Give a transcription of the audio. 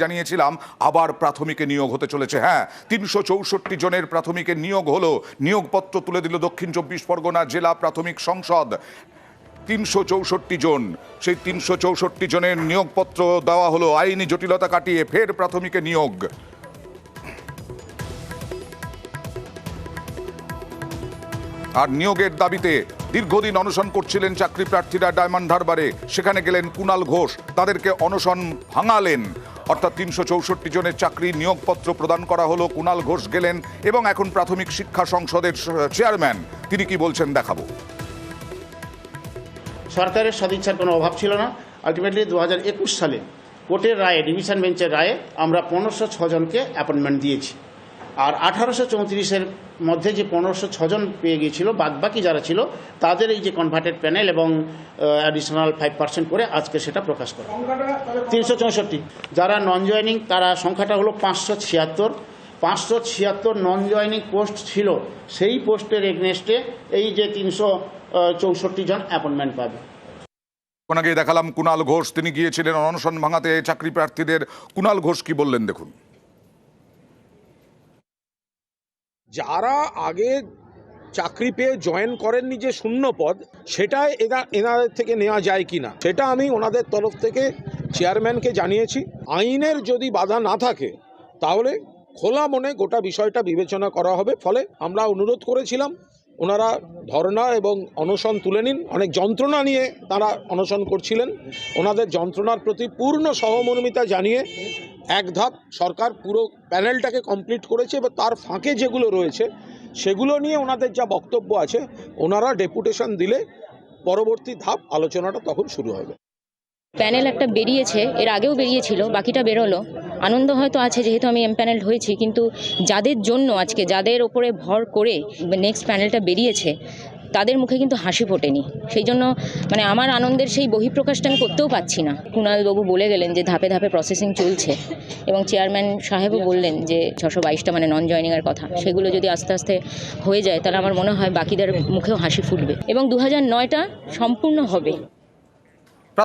জানিয়েছিলাম আবার প্রাথমিকে নিয়োগ হতে চলেছে। হ্যাঁ, ৩৬৪ জনের প্রাথমিকে নিয়োগ হলো। নিয়োগপত্র তুলে দিল দক্ষিণ ২৪ পরগনা জেলা প্রাথমিক সংসদ। ৩৬৪ জন, সেই ৩৬৪ জনের নিয়োগপত্র দেওয়া হলো। আইনি জটিলতা কাটিয়ে ফের প্রাথমিকে নিয়োগ। আর নিয়োগের দাবিতে দীর্ঘদিন অনশন করছিলেন চাকরি প্রার্থীরা ডায়মন্ড হারবারে। সেখানে গেলেন কুণাল ঘোষ, তাদেরকে অনশন ভাঙালেন। অর্থাৎ ৩৬৪ জনের চাকরি নিয়োগপত্র প্রদান করা হলো। কুণাল ঘোষ গেলেন এবং এখন প্রাথমিক শিক্ষা সংসদের চেয়ারম্যান, তিনি কি বলছেন দেখাবো। সরকারের সদিচ্ছার কোনো অভাব ছিল না। আলটিমেটলি 2021 সালে কোর্টের রায়ে, ডিভিশন বেঞ্চের রায়ে আমরা 1506 জনকে অ্যাপয়েন্টমেন্ট দিয়েছি। আর 1834-এর মধ্যে যে 1506 জন পেয়ে গিয়েছিল, বাদবাকি যারা ছিল তাদের এই যে কনভার্টেড প্যানেল এবং অ্যাডিশনাল 5% করে আজকে সেটা প্রকাশ করা। 364 যারা নন জয়েনিং, তারা সংখ্যাটা হলো 576 নন জয়েনিং পোস্ট ছিল। সেই পোস্টের এগনেস্টে এই যে 364 জন অ্যাপয়েন্টমেন্ট পাবে। আগে দেখালাম কুণাল ঘোষ, তিনি গিয়েছিলেন অনশন ভাঙাতে চাকরি প্রার্থীদের। কুণাল ঘোষ কি বললেন দেখুন। যারা আগে চাকরি পেয়ে জয়েন করেননি যে শূন্য পদ, সেটা এনাদের থেকে নেওয়া যায় কি না, সেটা আমি ওনাদের তরফ থেকে চেয়ারম্যানকে জানিয়েছি। আইনের যদি বাধা না থাকে তাহলে খোলা মনে গোটা বিষয়টা বিবেচনা করা হবে। ফলে আমরা অনুরোধ করেছিলাম ওনারা ধর্ণা এবং অনশন তুলে নিন। অনেক যন্ত্রণা নিয়ে তারা অনশন করছিলেন। ওনাদের যন্ত্রণার প্রতি পূর্ণ সহমর্মিতা জানিয়ে এক ধাপ সরকার পুরো প্যানেলটাকে কমপ্লিট করেছে। এবার তার ফাঁকে যেগুলো রয়েছে সেগুলো নিয়ে ওনাদের যা বক্তব্য আছে, ওনারা ডেপুটেশন দিলে পরবর্তী ধাপ আলোচনাটা তখন শুরু হবে। প্যানেল একটা বেরিয়েছে, এর আগেও বেরিয়েছিল, বাকিটা বেরোলো। আনন্দ হয়তো আছে যেহেতু আমি এমপ্যানেল হয়েছি, কিন্তু যাদের জন্য আজকে, যাদের ওপরে ভর করে নেক্সট প্যানেলটা বেরিয়েছে, তাদের মুখে কিন্তু হাসি ফোটেনি। সেই জন্য আমার আনন্দের সেই বহিঃপ্রকাশটা আমি করতেও পারছি না। কুণালবাবু বলে গেলেন যে ধাপে ধাপে প্রসেসিং চলছে, এবং চেয়ারম্যান সাহেবও বললেন যে 622টা নন জয়েনিংয়ের কথা। সেগুলো যদি আস্তে আস্তে হয়ে যায় তাহলে আমার মনে হয় বাকিদের মুখেও হাসি ফুটবে এবং 2009টা সম্পূর্ণ হবে।